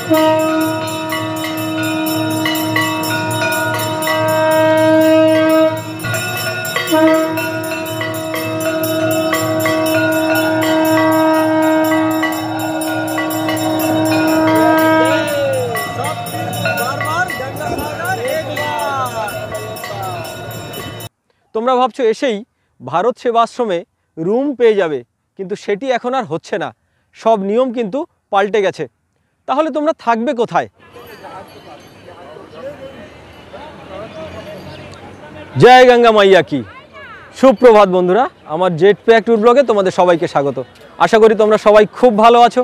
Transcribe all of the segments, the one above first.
তোমরা ভাবছো এসেই ভারত সেবাশ্রমে রুম পেয়ে যাবে, কিন্তু সেটি এখন আর হচ্ছে না। সব নিয়ম কিন্তু পাল্টে গেছে। তাহলে তোমরা থাকবে কোথায়? জয় গঙ্গা মাইয়া কি। সুপ্রভাত বন্ধুরা, আমার জেট প্যাক ট্যুর ব্লগে তোমাদের সবাইকে স্বাগত। আশা করি তোমরা সবাই খুব ভালো আছো।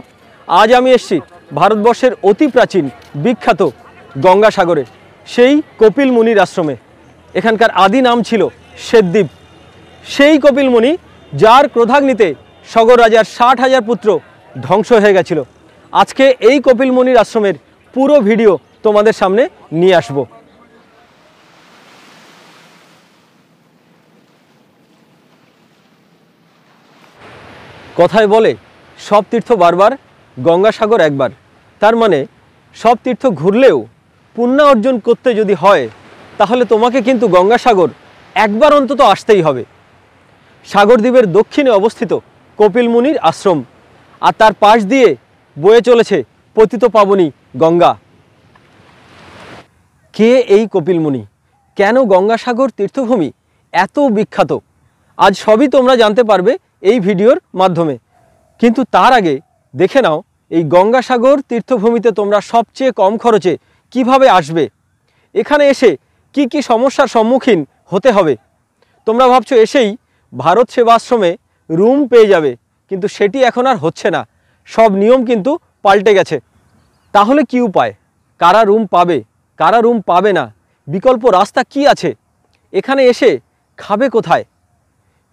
আজ আমি এসেছি ভারতবর্ষের অতি প্রাচীন বিখ্যাত গঙ্গাসাগরে, সেই কপিল মুনির আশ্রমে। এখানকার আদি নাম ছিল শ্বেতদ্বীপ। সেই কপিল মুনি, যার ক্রোধাগ্নিতে সগর রাজার 60,000 পুত্র ধ্বংস হয়ে গেছিল। আজকে এই কপিল মুনির আশ্রমের পুরো ভিডিও তোমাদের সামনে নিয়ে আসব। কথায় বলে সব তীর্থ বারবার, গঙ্গাসাগর একবার। তার মানে সব তীর্থ ঘুরলেও পুণ্য অর্জন করতে যদি হয়, তাহলে তোমাকে কিন্তু গঙ্গাসাগর একবার অন্তত আসতেই হবে। সাগরদ্বীপের দক্ষিণে অবস্থিত কপিল মুনির আশ্রম, আর তার পাশ দিয়ে বয়ে চলেছে পতিত পাবনী গঙ্গা। কে এই কপিল মুনি? কেন গঙ্গাসাগর তীর্থভূমি এত বিখ্যাত? আজ সবই তোমরা জানতে পারবে এই ভিডিওর মাধ্যমে। কিন্তু তার আগে দেখে নাও এই গঙ্গাসাগর তীর্থভূমিতে তোমরা সবচেয়ে কম খরচে কিভাবে আসবে, এখানে এসে কি কি সমস্যার সম্মুখীন হতে হবে। তোমরা ভাবছো এসেই ভারত সেবাশ্রমে রুম পেয়ে যাবে, কিন্তু সেটি এখন আর হচ্ছে না। সব নিয়ম কিন্তু পাল্টে গেছে। তাহলে কি উপায়? কারা রুম পাবে, কারা রুম পাবে না? বিকল্প রাস্তা কি আছে? এখানে এসে খাবে কোথায়?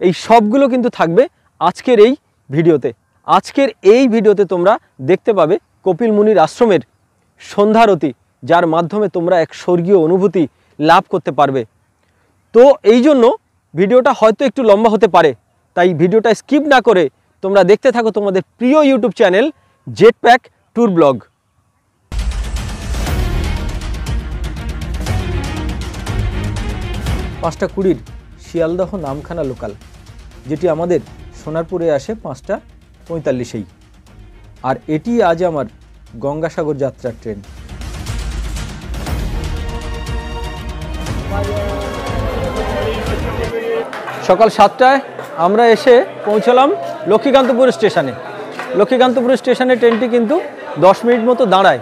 এই সবগুলো কিন্তু থাকবে আজকের এই ভিডিওতে। আজকের এই ভিডিওতে তোমরা দেখতে পাবে কপিল মুনির আশ্রমের সন্ধ্যারতি, যার মাধ্যমে তোমরা এক স্বর্গীয় অনুভূতি লাভ করতে পারবে। তো এই জন্য ভিডিওটা হয়তো একটু লম্বা হতে পারে, তাই ভিডিওটা স্কিপ না করে তোমরা দেখতে থাকো তোমাদের প্রিয় YouTube channel jet pack tour blog. 5:20 Sealdah Namkhana local, যেটি আমাদের সোনারপুরে আসে 5:45। আর এটি আজ আমার গঙ্গাসাগর যাত্রার ট্রেন। সকাল 7টায় আমরা এসে পৌঁছলাম লক্ষ্মীকান্তপুর স্টেশনে। লক্ষ্মীকান্তপুর স্টেশনে ট্রেনটি কিন্তু 10 মিনিট মতো দাঁড়ায়।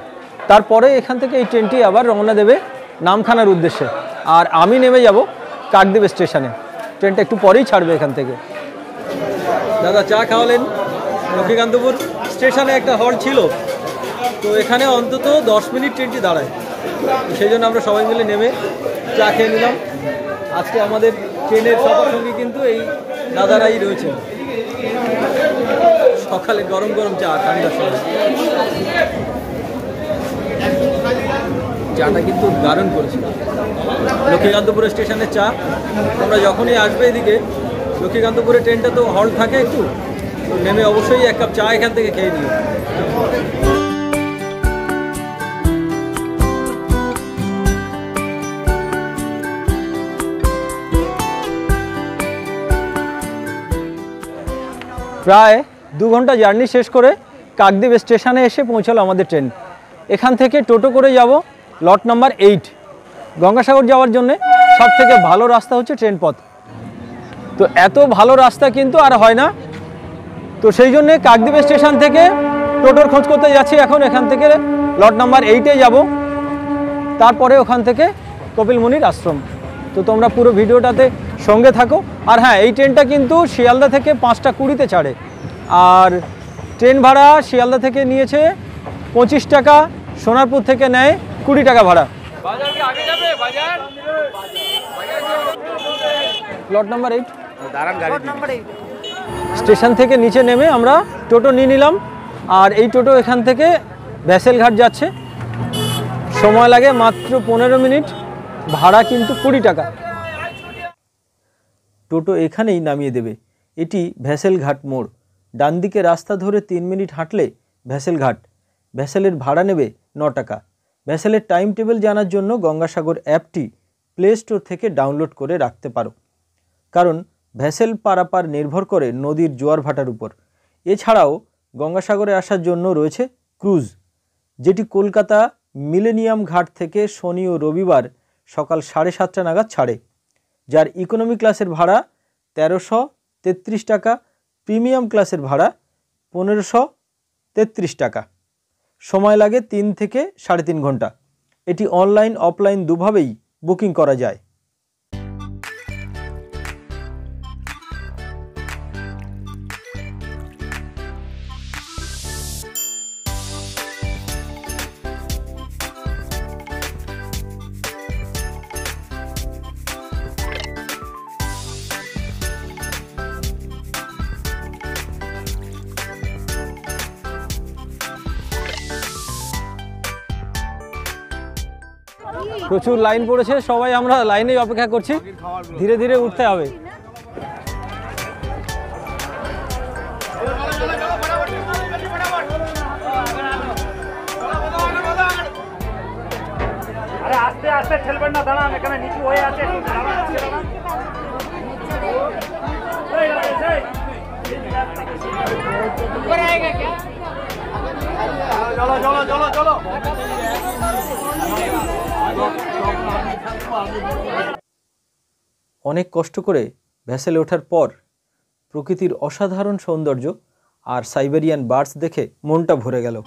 তারপরে এখান থেকে এই ট্রেনটি আবার রওনা দেবে নামখানার উদ্দেশ্যে। আর আমি নেমে যাব কাকদ্বীপ স্টেশনে। ট্রেনটা একটু পরেই ছাড়বে এখান থেকে। দাদা চা খাওয়ালেন। লক্ষ্মীকান্তপুর স্টেশনে একটা হল ছিল, তো এখানে অন্তত 10 মিনিট ট্রেনটি দাঁড়ায়। সেই জন্য আমরা সবাই মিলে নেমে চা খেয়ে নিলাম। আজকে আমাদের ট্রেনের সবার সঙ্গে কিন্তু এই দাদারাই রয়েছে। সকালে গরম গরম চা, ঠান্ডার সময় চাটা কিন্তু দারুণ করেছিল। লক্ষ্মীকান্তপুর স্টেশনের চা। তোমরা যখনই আসবে এদিকে, লক্ষ্মীকান্তপুরে ট্রেনটা তো হল্ট থাকে একটু, তো নেমে অবশ্যই এক কাপ চা এখান থেকে খেয়ে নিও। প্রায় 2 ঘন্টা জার্নি শেষ করে কাকদ্বীপ স্টেশনে এসে পৌঁছালো আমাদের ট্রেন। এখান থেকে টোটো করে যাব লট নাম্বার 8। গঙ্গাসাগর যাওয়ার জন্য সবথেকে ভালো রাস্তা হচ্ছে ট্রেন পথ। তো এত ভালো রাস্তা কিন্তু আর হয় না, তো সেই জন্যে কাকদ্বীপ স্টেশন থেকে টোটোর খোঁজ করতে যাচ্ছি এখন। এখান থেকে লট নাম্বার 8-এ যাব, তারপরে ওখান থেকে কপিল মুনির আশ্রম। তো তোমরা পুরো ভিডিওটাতে সঙ্গে থাকো। আর হ্যাঁ, এই ট্রেনটা কিন্তু শিয়ালদা থেকে 5:20-তে ছাড়ে। আর ট্রেন ভাড়া শিয়ালদা থেকে নিয়েছে 25 টাকা, সোনারপুর থেকে নেয় 20 টাকা ভাড়া। লট নাম্বার 8 স্টেশন থেকে নিচে নেমে আমরা টোটো নিয়ে নিলাম। আর এই টোটো এখান থেকে ভ্যাসেলঘাট যাচ্ছে। সময় লাগে মাত্র 15 মিনিট, ভাড়া কিন্তু 20 টাকা। টোটো এখানেই নামিয়ে দেবে। এটি ভ্যাসেলঘাট মোড়। ডান দিকে রাস্তা ধরে 3 মিনিট হাঁটলে ভ্যাসেলঘাট। ভ্যাসেলের ভাড়া নেবে 9 টাকা। ভ্যাসেলের টাইম টেবিল জানার জন্য গঙ্গাসাগর অ্যাপটি প্লে স্টোর থেকে ডাউনলোড করে রাখতে পারো, কারণ ভ্যাসেল পারাপার নির্ভর করে নদীর জোয়ার ভাটার উপর। এছাড়াও গঙ্গাসাগরে আসার জন্য রয়েছে ক্রুজ, যেটি কলকাতা মিলেনিয়াম ঘাট থেকে শনি ও রবিবার সকাল 7:30 নাগাদ ছাড়ে, যার ইকোনমি ক্লাসের ভাড়া 1333 টাকা, প্রিমিয়াম ক্লাসের ভাড়া 1533 টাকা। সময় লাগে 3 থেকে 3.5 ঘন্টা। এটি অনলাইন অফলাইন দুভাবেই বুকিং করা যায়। প্রচুর লাইন পড়েছে, সবাই আমরা লাইনেই অপেক্ষা করছি, ধীরে ধীরে উঠতে হবে। আরে আস্তে আস্তে ঠেলবেন না, দাঁড়ান, এখানে নিচু হয়ে আছে। চলো চলো চলো চলো। অনেক কষ্ট করে ভ্যাসেলে ওঠার পর প্রকৃতির অসাধারণ সৌন্দর্য আর সাইবেরিয়ান বার্ডস দেখে মনটা ভরে গেল।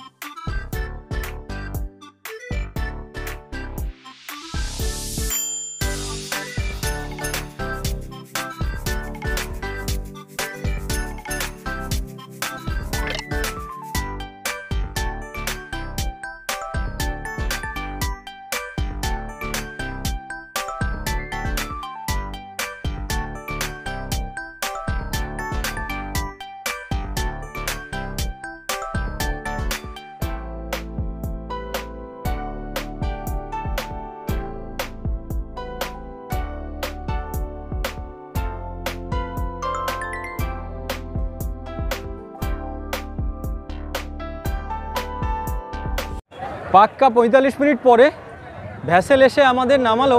পাক্কা 45 মিনিট পরে ভ্যাসেল এসে আমাদের নামালো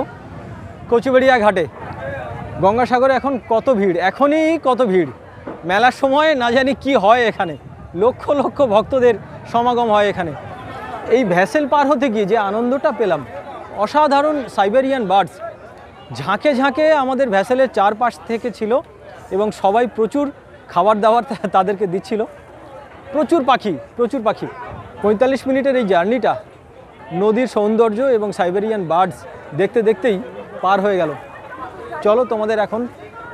কচুবেড়িয়া ঘাটে। গঙ্গাসাগরে এখন কত ভিড়, এখনই কত ভিড়। মেলার সময় না জানি কি হয় এখানে, লক্ষ লক্ষ ভক্তদের সমাগম হয় এখানে। এই ভ্যাসেল পার হতে গিয়ে যে আনন্দটা পেলাম, অসাধারণ সাইবেরিয়ান বার্ডস ঝাঁকে ঝাঁকে আমাদের ভ্যাসেলের চারপাশ থেকে ছিল, এবং সবাই প্রচুর খাবার দাবার তাদেরকে দিচ্ছিল। প্রচুর পাখি, প্রচুর পাখি। 45 মিনিটের এই জার্নিটা নদীর সৌন্দর্য এবং সাইবেরিয়ান বার্ডস দেখতে দেখতেই পার হয়ে গেল। চলো তোমাদের এখন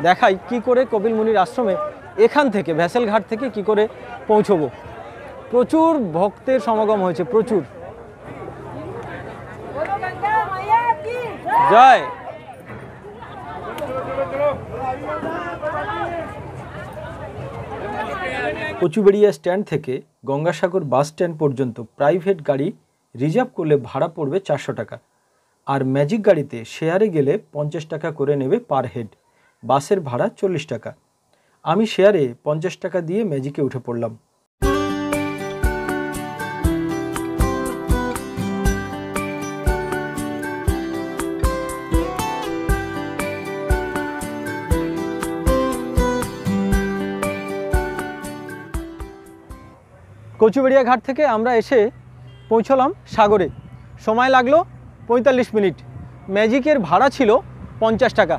দেখাই কি করে কপিল মুনির আশ্রমে এখান থেকে ভ্যাসেল ঘাট থেকে কি করে পৌঁছবো। প্রচুর ভক্তের সমাগম হয়েছে, প্রচুর। জয়। কচুবেড়িয়া স্ট্যান্ড থেকে গঙ্গাসাগর বাস স্ট্যান্ড পর্যন্ত প্রাইভেট গাড়ি রিজার্ভ করলে ভাড়া পড়বে 400 টাকা, আর ম্যাজিক গাড়িতে শেয়ারে গেলে 50 টাকা করে নেবে পার হেড। বাসের ভাড়া 40 টাকা। আমি শেয়ারে 50 টাকা দিয়ে ম্যাজিকে উঠে পড়লাম। কচুবেড়িয়া ঘাট থেকে আমরা এসে পৌঁছলাম সাগরে। সময় লাগলো 45 মিনিট। ম্যাজিকের ভাড়া ছিল 50 টাকা।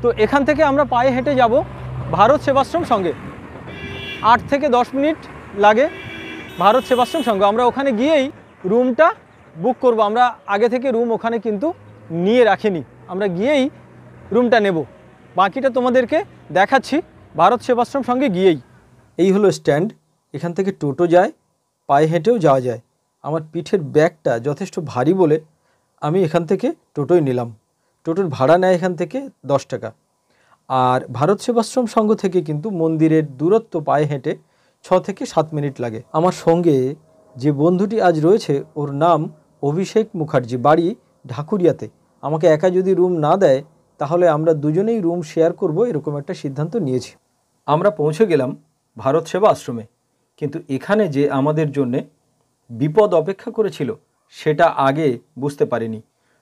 তো এখান থেকে আমরা পায়ে হেঁটে যাব ভারত সেবাশ্রম সঙ্গে। 8 থেকে 10 মিনিট লাগে ভারত সেবাশ্রম সঙ্গে। আমরা ওখানে গিয়েই রুমটা বুক করব। আমরা আগে থেকে রুম ওখানে কিন্তু নিয়ে রাখিনি, আমরা গিয়েই রুমটা নেব। বাকিটা তোমাদেরকে দেখাচ্ছি ভারত সেবাশ্রম সঙ্গে গিয়েই। এই হলো স্ট্যান্ড। এখান থেকে টোটো যায়, পায়ে হেঁটেও যাওয়া যায়। আমার পিঠের ব্যাগটা যথেষ্ট ভারী বলে আমি এখান থেকে টোটোই নিলাম। টোটোর ভাড়া নেয় এখান থেকে 10 টাকা। আর ভারত সেবাশ্রম সংঘ থেকে কিন্তু মন্দিরের দূরত্ব পায়ে হেঁটে 6 থেকে 7 মিনিট লাগে। আমার সঙ্গে যে বন্ধুটি আজ রয়েছে ওর নাম অভিষেক মুখার্জি, বাড়ি ঢাকুরিয়াতে। আমাকে একা যদি রুম না দেয় তাহলে আমরা দুজনেই রুম শেয়ার করব, এরকম একটা সিদ্ধান্ত নিয়েছি। আমরা পৌঁছে গেলাম ভারত সেবা আশ্রমে। কিন্তু এখানে যে আমাদের জন্যে বিপদ অপেক্ষা করেছিল সেটা আগে বুঝতে পারিনি।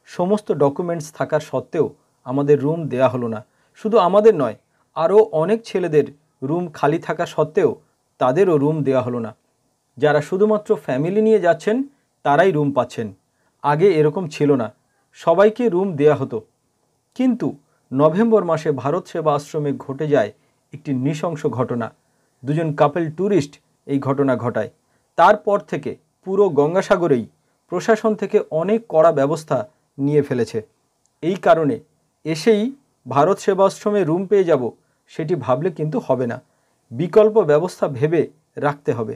সমস্ত ডকুমেন্টস থাকার সত্ত্বেও আমাদের রুম দেয়া হলো না। শুধু আমাদের নয়, আরও অনেক ছেলেদের রুম খালি থাকা সত্ত্বেও তাদেরও রুম দেওয়া হলো না। যারা শুধুমাত্র ফ্যামিলি নিয়ে যাচ্ছেন তারাই রুম পাচ্ছেন। আগে এরকম ছিল না, সবাইকে রুম দেয়া হতো। কিন্তু নভেম্বর মাসে ভারত সেবা আশ্রমে ঘটে যায় একটি নৃশংস ঘটনা। দুজন কাপল ট্যুরিস্ট এই ঘটনা ঘটায়। তারপর থেকে পুরো গঙ্গাসাগরেই প্রশাসন থেকে অনেক কড়া ব্যবস্থা নিয়ে ফেলেছে। এই কারণে এসেই ভারত সেবাশ্রমে রুম পেয়ে যাব সেটি ভাবলে কিন্তু হবে না, বিকল্প ব্যবস্থা ভেবে রাখতে হবে।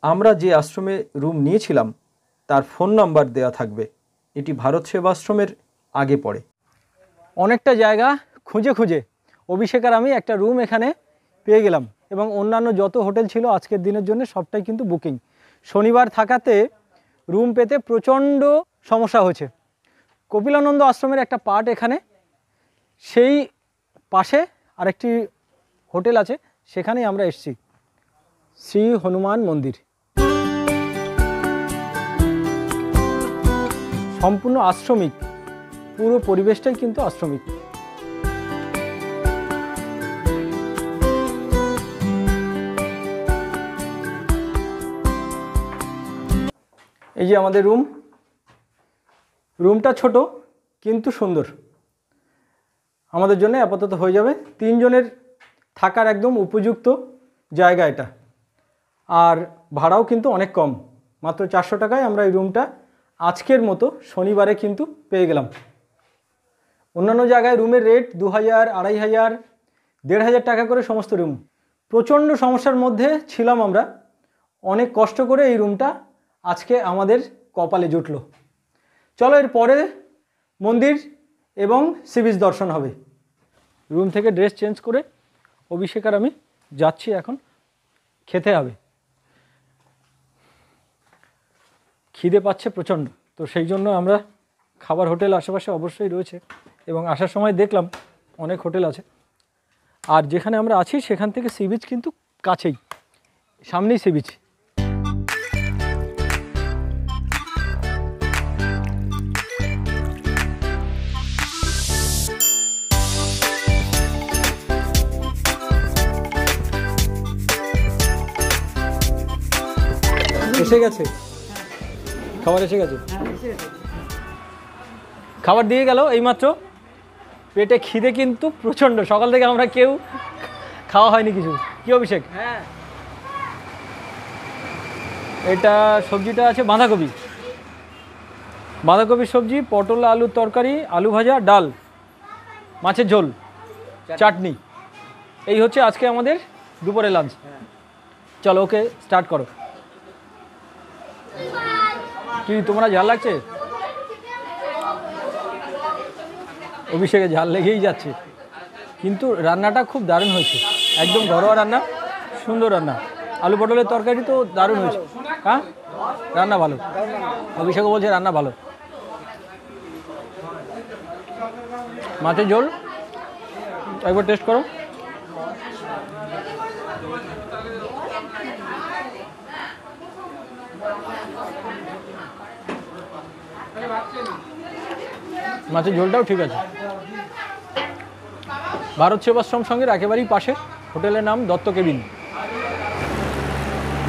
আমরা যে আশ্রমে রুম নিয়েছিলাম তার ফোন নাম্বার দেওয়া থাকবে, এটি ভারত সেবাশ্রমের আগে পড়ে। অনেকটা জায়গা খুঁজে খুঁজে অভিষেক আর আমি একটা রুম এখানে পেয়ে গেলাম এবং অন্যান্য যত হোটেল ছিল আজকের দিনের জন্য সবটাই কিন্তু বুকিং। শনিবার থাকাতে রুম পেতে প্রচণ্ড সমস্যা হয়েছে। কপিলানন্দ আশ্রমের একটা পার্ট এখানে, সেই পাশে আরেকটি হোটেল আছে, সেখানেই আমরা এসেছি, শ্রী হনুমান মন্দির। সম্পূর্ণ আশ্রমিক, পুরো পরিবেশটাই কিন্তু আশ্রমিক। এই যে আমাদের রুমটা ছোট কিন্তু সুন্দর, আমাদের জন্য আপাতত হয়ে যাবে। 3 জনের থাকার একদম উপযুক্ত জায়গা এটা, আর ভাড়াও কিন্তু অনেক কম, মাত্র 400 টাকায় আমরা এই রুমটা আজকের মতো শনিবারে কিন্তু পেয়ে গেলাম। অন্যান্য জায়গায় রুমের রেট 2000, 2500, 1500 টাকা করে সমস্ত রুম। প্রচণ্ড সমস্যার মধ্যে ছিলাম আমরা, অনেক কষ্ট করে এই রুমটা আজকে আমাদের কপালে জুটলো। চলো এর পরে মন্দির এবং সি বিচ দর্শন হবে। রুম থেকে ড্রেস চেঞ্জ করে অভিষেক আর আমি যাচ্ছি এখন, খেতে হবে। খিদে পাচ্ছে প্রচণ্ড, তো সেই জন্য আমরা খাবার হোটেল আশেপাশে অবশ্যই রয়েছে এবং আসার সময় দেখলাম অনেক হোটেল আছে। আর যেখানে আমরা আছি সেখান থেকে সি বিচ কিন্তু কাছেই, সামনেই সি বিচ। এসে গেছে খাবার, এসে গেছে খাবার দিয়ে গেল এইমাত্র। পেটে খিদে কিন্তু প্রচণ্ড, সকাল থেকে আমরা কেউ খাওয়া হয়নি কিছু। কি অভিষেক? হ্যাঁ, এটা সবজিটা আছে বাঁধাকপির সবজি, পটল আলুর তরকারি, আলু ভাজা, ডাল, মাছের ঝোল, চাটনি। এই হচ্ছে আজকে আমাদের দুপুরে লাঞ্চ। চলো ওকে স্টার্ট করো। কি তোমরা ঝাল লাগছে? অভিষেকে ঝাল লেগেই যাচ্ছে, কিন্তু রান্নাটা খুব দারুণ হয়েছে, একদম ঘরোয়া রান্না, সুন্দর রান্না। আলু পটলের তরকারি তো দারুণ হয়েছে। হ্যাঁ, রান্না ভালো, অভিষেকও বলছে রান্না ভালো। মাছের ঝোল একবার টেস্ট করো। মাছের ঝোলটাও ঠিক আছে। ভারত সেবাশ্রম সঙ্গের একেবারেই পাশে, হোটেলের নাম দত্ত কেবিন।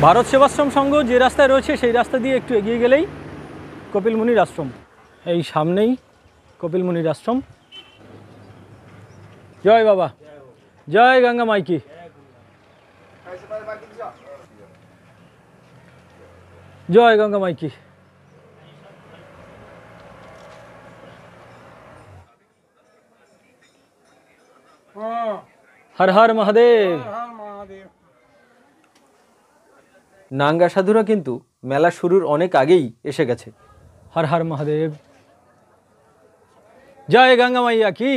ভারত সেবাশ্রম সংঘ যে রাস্তায় রয়েছে সেই রাস্তা দিয়ে একটু এগিয়ে গেলেই কপিল মুনির আশ্রম। এই সামনেই কপিল মুনির আশ্রম। জয় বাবা, জয় গঙ্গা মাইকি। জয় গঙ্গা মাইকি। হর হর মহাদেব। নাঙ্গা সাধুরা কিন্তু মেলা শুরুর অনেক আগেই এসে গেছে। হর হর মহাদেব, জয় গঙ্গা মাইয়া কি।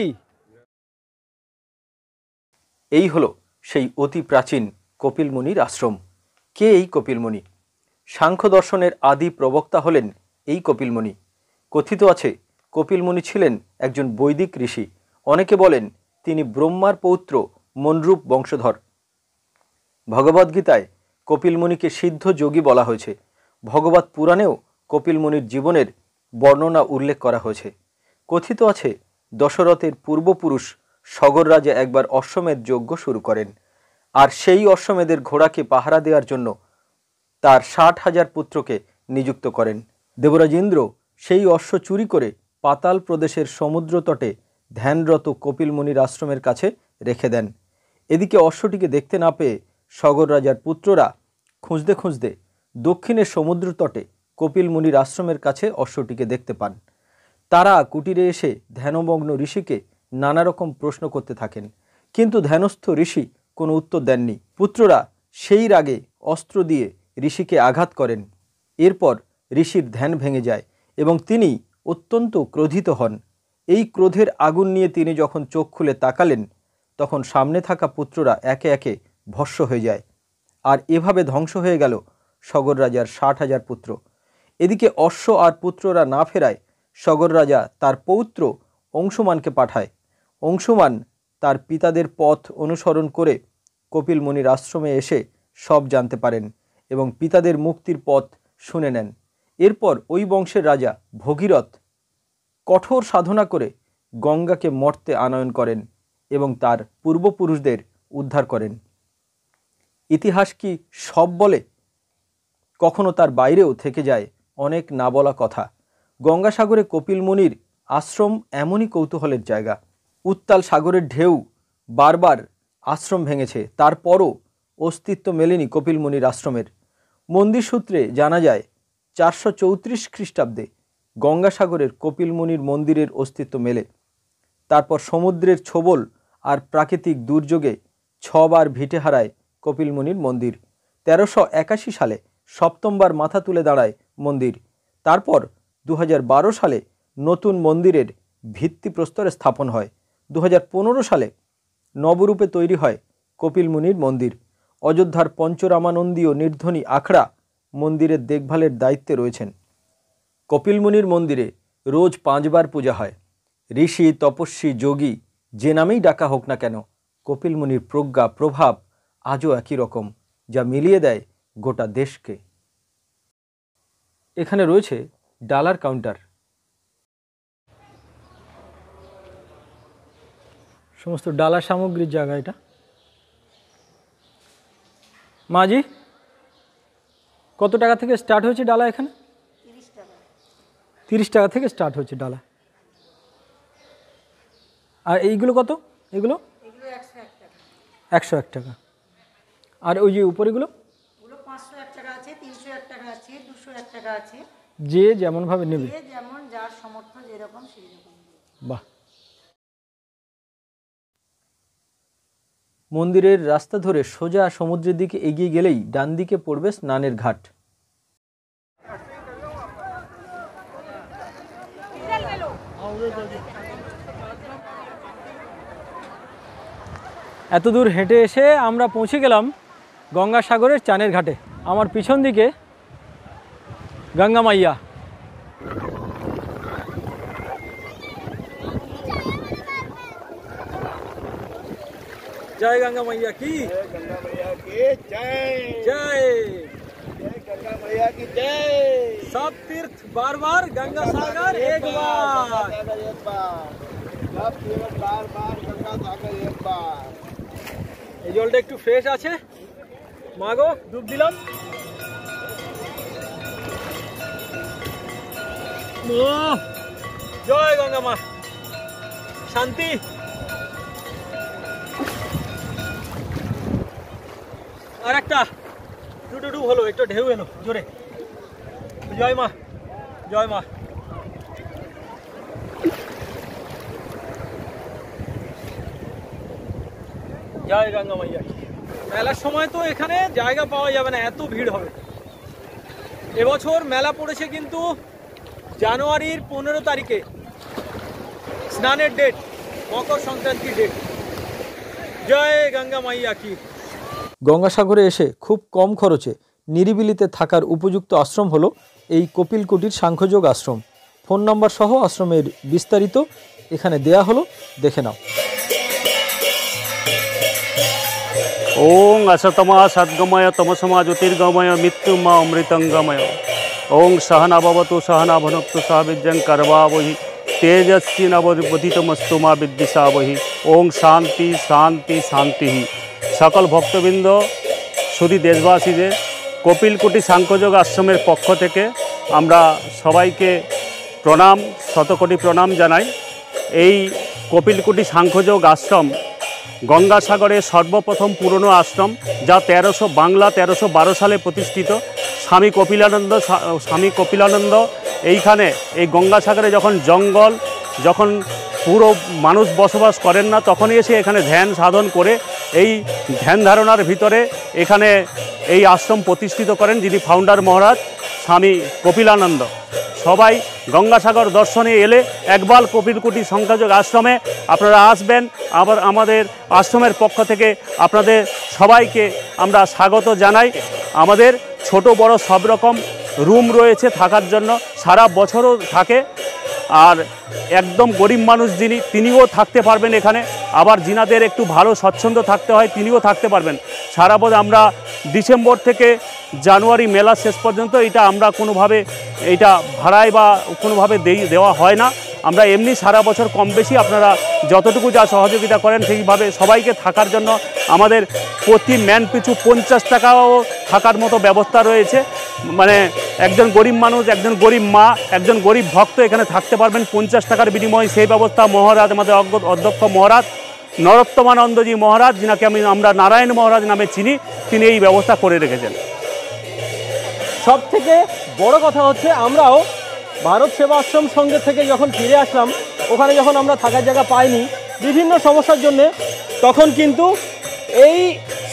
এই হলো সেই অতি প্রাচীন কপিল মুনির আশ্রম। কে এই কপিল মুনি? সাংখ্য দর্শনের আদি প্রবক্তা হলেন এই কপিল মুনি। কথিত আছে কপিল মুনি ছিলেন একজন বৈদিক ঋষি। অনেকে বলেন তিনি ব্রহ্মার পৌত্র মনরূপ বংশধর। ভগবদ্গীতায় কপিল মুনিকে সিদ্ধ যোগী বলা হয়েছে। ভগবত পুরাণেও কপিল মুনির জীবনের বর্ণনা উল্লেখ করা হয়েছে। কথিত আছে দশরথের পূর্বপুরুষ সগর রাজা একবার অশ্বমেধ যজ্ঞ শুরু করেন, আর সেই অশ্বমেধের ঘোড়াকে পাহারা দেওয়ার জন্য তার 60,000 পুত্রকে নিযুক্ত করেন। দেবরাজ ইন্দ্র সেই অশ্ব চুরি করে পাতাল প্রদেশের সমুদ্র তটে ধ্যানরত কপিল মুনির আশ্রমের কাছে রেখে দেন। এদিকে অশ্বটিকে দেখতে না পেয়ে সগর রাজার পুত্ররা খুঁজতে খুঁজতে দক্ষিণের সমুদ্র তটে কপিল মুনির আশ্রমের কাছে অশ্বটিকে দেখতে পান। তারা কুটিরে এসে ধ্যানমগ্ন ঋষিকে নানা রকম প্রশ্ন করতে থাকেন, কিন্তু ধ্যানস্থ ঋষি কোনো উত্তর দেননি। পুত্ররা সেই রাগে অস্ত্র দিয়ে ঋষিকে আঘাত করেন। এরপর ঋষির ধ্যান ভেঙে যায় এবং তিনি অত্যন্ত ক্রোধিত হন। এই ক্রোধের আগুন নিয়ে তিনি যখন চোখ খুলে তাকালেন, তখন সামনে থাকা পুত্ররা একে একে ভস্ম হয়ে যায়। আর এভাবে ধ্বংস হয়ে গেল সগর রাজার 60,000 পুত্র। এদিকে অশ্ব আর পুত্ররা না ফেরায় সগর রাজা তার পৌত্র অংশুমানকে পাঠায়। অংশুমান তার পিতাদের পথ অনুসরণ করে কপিল মুনির আশ্রমে এসে সব জানতে পারেন এবং পিতাদের মুক্তির পথ শুনে নেন। এরপর ওই বংশের রাজা ভগীরথ কঠোর সাধনা করে গঙ্গাকে মর্তে আনয়ন করেন এবং তার পূর্বপুরুষদের উদ্ধার করেন। ইতিহাস কি সব বলে? কখনো তার বাইরেও থেকে যায় অনেক না বলা কথা। গঙ্গাসাগরে কপিল মুনির আশ্রম এমনই কৌতূহলের জায়গা। উত্তাল সাগরের ঢেউ বারবার আশ্রম ভেঙেছে, তারপরও অস্তিত্ব মেলেনি কপিল মুনির আশ্রমের। মন্দির সূত্রে জানা যায় 434 খ্রিস্টাব্দে গঙ্গাসাগরের কপিল মুনির মন্দিরের অস্তিত্ব মেলে। তারপর সমুদ্রের ছোবল আর প্রাকৃতিক দুর্যোগে 6 বার ভিটে হারায় কপিল মুনির মন্দির। 1381 সালে সপ্তমবার মাথা তুলে দাঁড়ায় মন্দির। তারপর 2012 সালে নতুন মন্দিরের ভিত্তিপ্রস্তর স্থাপন হয়। 2015 সালে নবরূপে তৈরি হয় কপিল মুনির মন্দির। অযোধ্যার পঞ্চরামানন্দীয় নির্ধনী আখড়া মন্দিরের দেখভালের দায়িত্বে রয়েছেন। কপিল মুনির মন্দিরে রোজ 5 বার পূজা হয়। ঋষি, তপস্বী, যোগী যে নামেই ডাকা হোক না কেন, কপিল মুনির প্রজ্ঞা প্রভাব আজও একই রকম, যা মিলিয়ে দেয় গোটা দেশকে। এখানে রয়েছে ডালার কাউন্টার। সমস্ত ডালা সামগ্রীর জায়গা এটা। মাঝি, কত টাকা থেকে স্টার্ট হয়েছে ডালা এখানে? 30 টাকা থেকে স্টার্ট হচ্ছে ডালা। আর এইগুলো কত? এগুলো 101 টাকা। আর ওই যে উপরেগুলো 501 টাকা আছে, 301 টাকা আছে, 201 টাকা আছে, যে যেমন ভাবে নেবে, যে যেমন যার সামর্থ্য যেরকম সেই রকম। বাহ। মন্দিরের রাস্তা ধরে সোজা সমুদ্রের দিকে এগিয়ে গেলেই ডান দিকে পড়বে স্নানের ঘাট। এত দূর হেঁটে এসে আমরা পৌঁছে গেলাম গঙ্গাসাগরের চানের ঘাটে। আমার পিছন দিকে গঙ্গা মাইয়া। जय गंगा मैया की, गंगा मैया की जय, जय गंगा मैया की जय। सब तीर्थ बार बार, गंगा सागर एक बार। एक बार, सब तीर्थ बार बार, गंगा सागर एक बार। এই জলটা একটু ফ্রেশ আছে, মাগো ডুব দিলাম। জয় গঙ্গা মা, শান্তি। আর একটা ডুব হলো, একটু ঢেউ এলো জোরে। জয় মা, জয় মা। জয় গঙ্গা মাইয়া। মেলার সময় তো এখানে জায়গা পাওয়া যাবে না, এত ভিড় হবে। এবছর মেলা পড়েছে কিন্তু জানুয়ারির 15 তারিখে, স্নানের ডেট, মকর সংক্রান্তির ডেট। জয় গঙ্গা মাইয়া কি। গঙ্গাসাগরে এসে খুব কম খরচে নিরিবিলিতে থাকার উপযুক্ত আশ্রম হলো এই কপিল কুটির সাংখ্যযোগ আশ্রম। ফোন নম্বর সহ আশ্রমের বিস্তারিত এখানে দেয়া হলো, দেখে নাও। ओं असतमा सद्गमय तमसमा ज्योतिर्गमय मृत्युमा अमृतंगमय ओं सहना भवतु सहना भुनक्तु सह विद्यं करवावहि तेजस्वी नवोदितमस्तु मा विद्विषावहि ओं शांति शांति शांति। सकल भक्तबृंद शुধু देशवासीদের কপিলকুটি সাংখ্যযোগ আশ্রমের পক্ষ থেকে আমরা সবাইকে প্রণাম, শতকোটি প্রণাম জানাই। এই কপিলকুটি সাংখ্যযোগ আশ্রম গঙ্গাসাগরের সর্বপ্রথম পুরনো আশ্রম, যা বাংলা 1312 সালে প্রতিষ্ঠিত। স্বামী কপিলানন্দ এইখানে এই গঙ্গাসাগরে যখন জঙ্গল, যখন পুরো মানুষ বসবাস করেন না, তখনই এসে এখানে ধ্যান সাধন করে এই ধ্যান ধারণার ভিতরে এখানে এই আশ্রম প্রতিষ্ঠিত করেন যিনি ফাউন্ডার মহারাজ স্বামী কপিলানন্দ। সবাই গঙ্গাসাগর দর্শনে এলে একবার কপিলকুটি সংখ্যাযোগ আশ্রমে আপনারা আসবেন। আবার আমাদের আশ্রমের পক্ষ থেকে আপনাদের সবাইকে আমরা স্বাগত জানাই। আমাদের ছোট বড় সব রকম রুম রয়েছে থাকার জন্য, সারা বছরও থাকে। আর একদম গরিব মানুষ তিনিও থাকতে পারবেন এখানে। আবার যিনাদের একটু ভালো স্বচ্ছন্দ থাকতে হয় তিনিও থাকতে পারবেন। সারা বছর আমরা ডিসেম্বর থেকে জানুয়ারি মেলা শেষ পর্যন্ত এটা আমরা কোনোভাবে এইটা ভাড়ায় বা কোনোভাবে দেওয়া হয় না। আমরা এমনি সারা বছর কম বেশি আপনারা যতটুকু যা সহযোগিতা করেন সেইভাবে সবাইকে থাকার জন্য আমাদের প্রতি ম্যান পিছু 50 টাকাও থাকার মতো ব্যবস্থা রয়েছে। মানে একজন গরিব মানুষ, একজন গরিব মা, একজন গরিব ভক্ত এখানে থাকতে পারবেন 50 টাকার বিনিময়ে। সেই ব্যবস্থা মহারাজ, আমাদের অধ্যক্ষ মহারাজ নরোত্তমানন্দজি মহারাজ, যিনাকে আমরা নারায়ণ মহারাজ নামে চিনি, তিনি এই ব্যবস্থা করে রেখেছেন। সব থেকে বড় কথা হচ্ছে আমরাও ভারত সেবা আশ্রম সঙ্গে থেকে যখন ফিরে আসলাম, ওখানে যখন আমরা থাকার জায়গা পাইনি বিভিন্ন সমস্যার জন্যে, তখন কিন্তু এই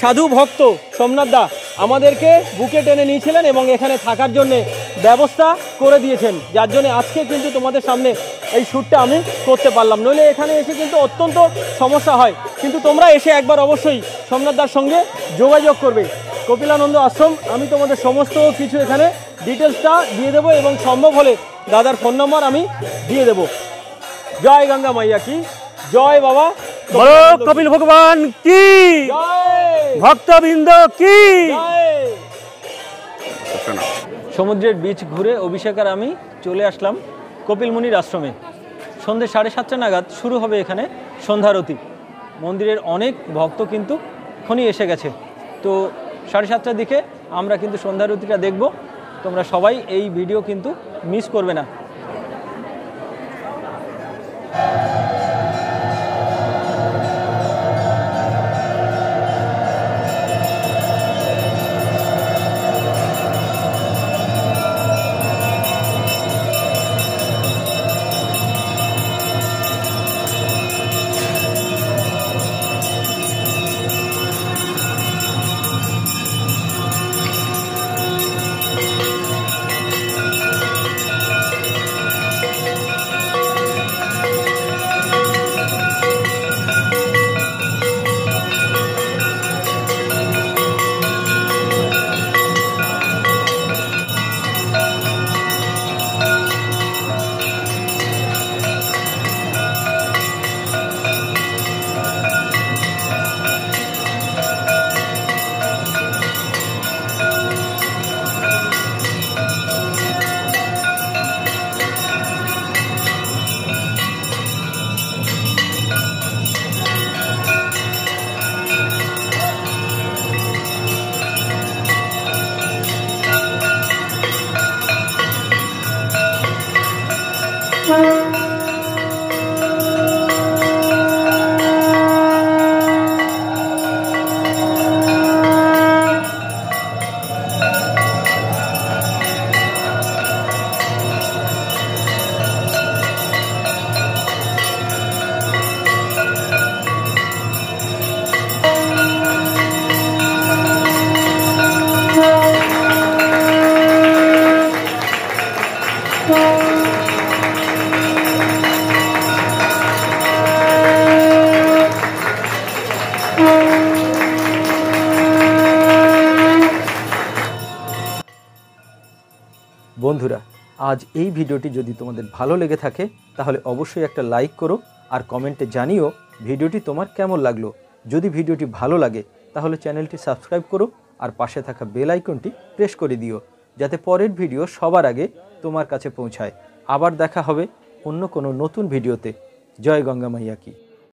সাধু ভক্ত সোমনাথ দা আমাদেরকে বুকে টেনে নিয়েছিলেন এবং এখানে থাকার জন্যে ব্যবস্থা করে দিয়েছেন, যার জন্য আজকে কিন্তু তোমাদের সামনে এই শ্যুটটা আমি করতে পারলাম। নইলে এখানে এসে কিন্তু অত্যন্ত সমস্যা হয়। কিন্তু তোমরা এসে একবার অবশ্যই সোমনাথ দার সঙ্গে যোগাযোগ করবে। কপিলানন্দ আশ্রম, আমি তোমাদের সমস্ত কিছু এখানে ডিটেলসটা দিয়ে দেবো এবং সম্ভব হলে দাদার ফোন নম্বর আমি দিয়ে দেবো। জয় গঙ্গা মাইয়া কি জয়, বাবা বলো কপিল ভগবান কি জয়, ভক্তবৃন্দ কি জয়। সমুদ্রের বিচ ঘুরে অভিষেক আর আমি চলে আসলাম কপিল মুনির আশ্রমে। সন্ধ্যে 7:30 নাগাদ শুরু হবে এখানে সন্ধ্যারতি। মন্দিরের অনেক ভক্ত কিন্তু এখনই এসে গেছে। তো 7:30টার দিকে আমরা কিন্তু সন্ধ্যারতিটা দেখব। তোমরা সবাই এই ভিডিও কিন্তু মিস করবে না। বন্ধুরা, আজ এই ভিডিওটি যদি তোমাদের ভালো লেগে থাকে তাহলে অবশ্যই একটা লাইক করো আর কমেন্টে জানিও ভিডিওটি তোমার কেমন লাগলো। যদি ভিডিওটি ভালো লাগে তাহলে চ্যানেলটি সাবস্ক্রাইব করো আর পাশে থাকা বেল আইকনটি প্রেস করে দিও, যাতে পরের ভিডিও সবার আগে তোমার কাছে পৌঁছায়। আবার দেখা হবে অন্য কোনো নতুন ভিডিওতে। জয় গঙ্গা মাইয়া কি।